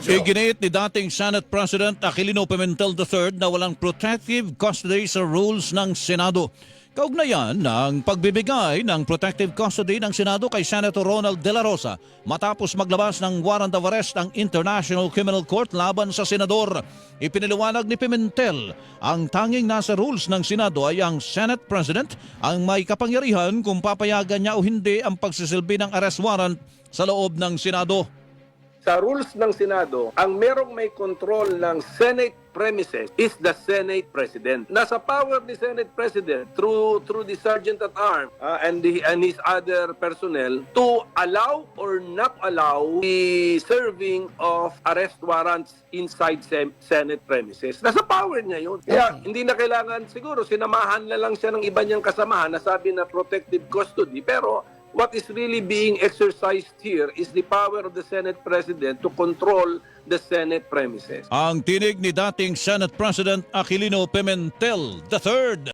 Iginiit ni dating Senate President Aquilino Pimentel III na walang protective custody sa rules ng Senado. Kaugnayan ng pagbibigay ng protective custody ng Senado kay Senator Ronald De La Rosa matapos maglabas ng warrant of arrest ang International Criminal Court laban sa senador. Ipiniliwanag ni Pimentel, ang tanging nasa rules ng Senado ay ang Senate President ang may kapangyarihan kung papayagan niya o hindi ang pagsisilbi ng arrest warrant sa loob ng Senado. Sa rules ng Senado, ang merong may control ng Senate premises is the Senate President. Nasa power ni Senate President through the Sergeant-at-Arms and his other personnel to allow or not allow the serving of arrest warrants inside Senate premises. Nasa power niya yun. Kaya hindi na kailangan, siguro sinamahan na lang siya ng iba niyang kasamahan na sabi na protective custody, pero what is really being exercised here is the power of the Senate President to control the Senate premises. Ang tinig ni dating Senate President Aquilino Pimentel III.